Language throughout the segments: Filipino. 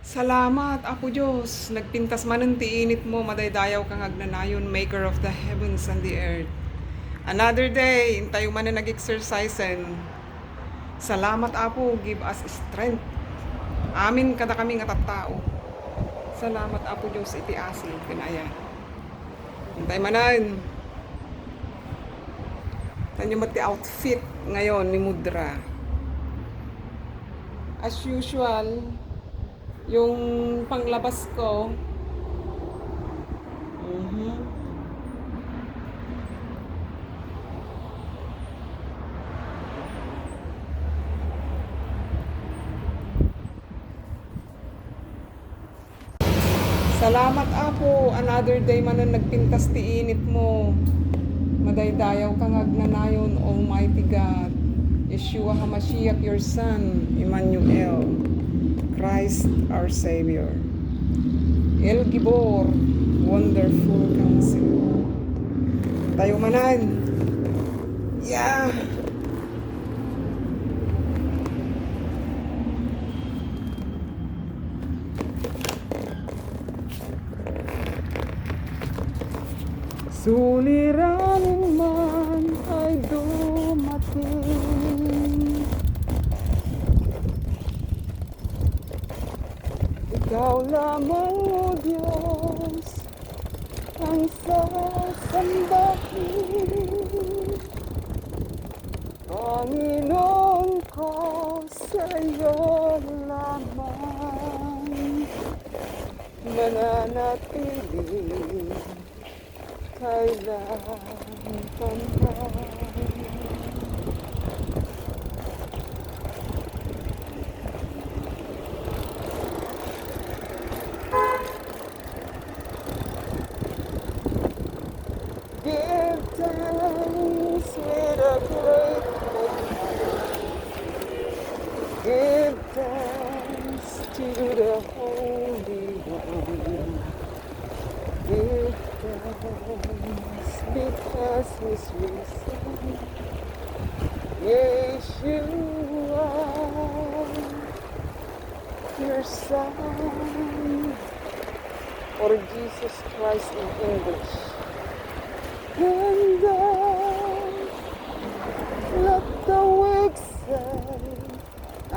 Salamat, Apo Diyos. Nagpintas man ng tiinit mo, madaydayaw kang agnanayon, maker of the heavens and the earth. Another day, tayo man na nag-exercisen. Salamat, Apo, give us strength. Amin kada kami nga tattao. Salamat, Apo Diyos, iti asil, pinaya. Hintay manan. Tanyo mati outfit ngayon ni Mudra. As usual, yung panglabas ko, salamat, Apo. Another day man na nagpintas ti init mo. Madaydayaw kang agnanayon, Almighty God. Yeshua HaMashiach, your Son, Emmanuel, Christ our Savior. El Gibor, wonderful counselor. Tayo manan. Yeah. Suliranin man ay dumating, ikaw lamang, O Diyos, ang sasambahin. Panginoon ko, sa iyo lamang mananatili kailanman pa man. Give thanks with a grateful heart. Give thanks to the Holy One. Give thanks because He's risen. Yeshua, your Son, or Jesus Christ in English. And let the weak say, I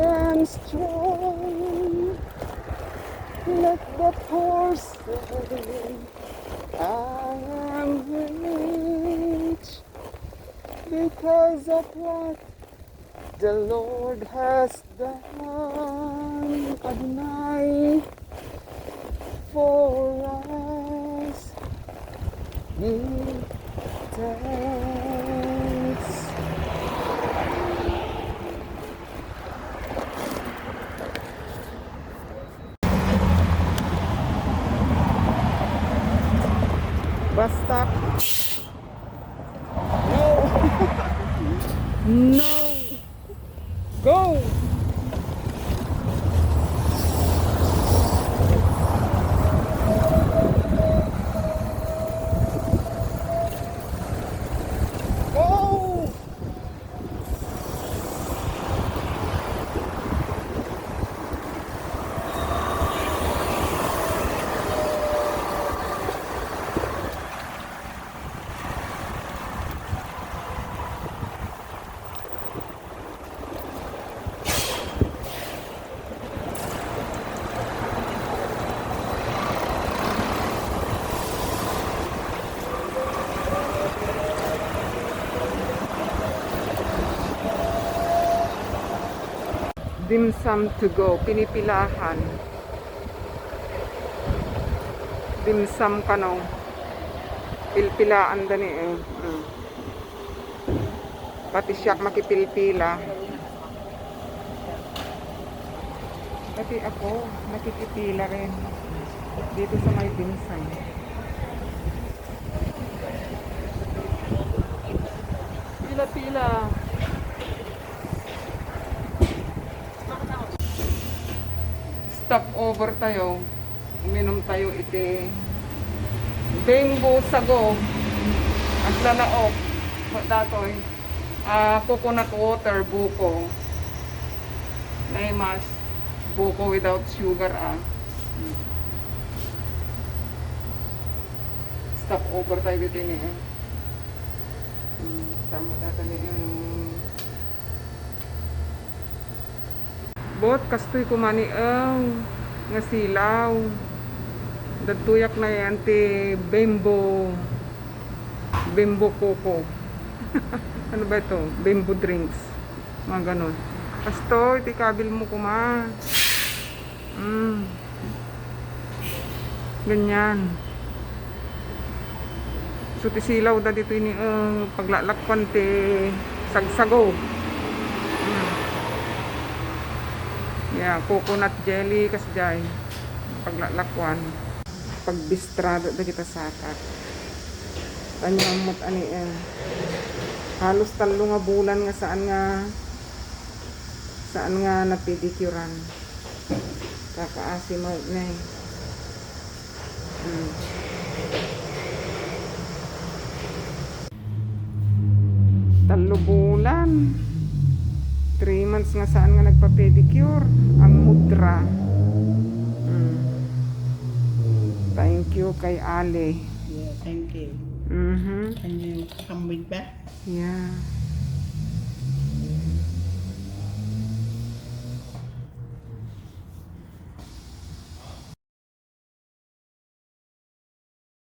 am strong. Let the poor say, I am rich, because of what the Lord has done Adonai for us. Give thanks. Bus stop. No. No. Go. Dimsum to go, pinipilahan. Dimsum kano, pilpilaan dani eh. Pati siya makipilpila. Pati ako, nakikipila rin. Dito sa may dimsum. Pila-pila. Stop over tayo. Uminom tayo iti bimbo sago at lalaok datoy coconut water buko naimas Coco without sugar Stop over tayo dito ni tama data ni bot kastoy kumani nga silaw datuyak na yan ti bimbo coco ano ba ito? Bimbo drinks mga ganon kastoy ti kabil mo kuma ganyan so ti silaw da dito ini paglalakpan ti sagsago yeah, coconut jelly kasjay paglalakwan pagbistrado da kita saka tanyamot ani halos 3 nga bulan nga saan nga napedicurean kakaasi mo na Talo bulan 3 months nga saan nga nagpa-pedicure ang mudra thank you kay Ale Yeah, thank you. mm-hmm. Can you come with back? Yeah.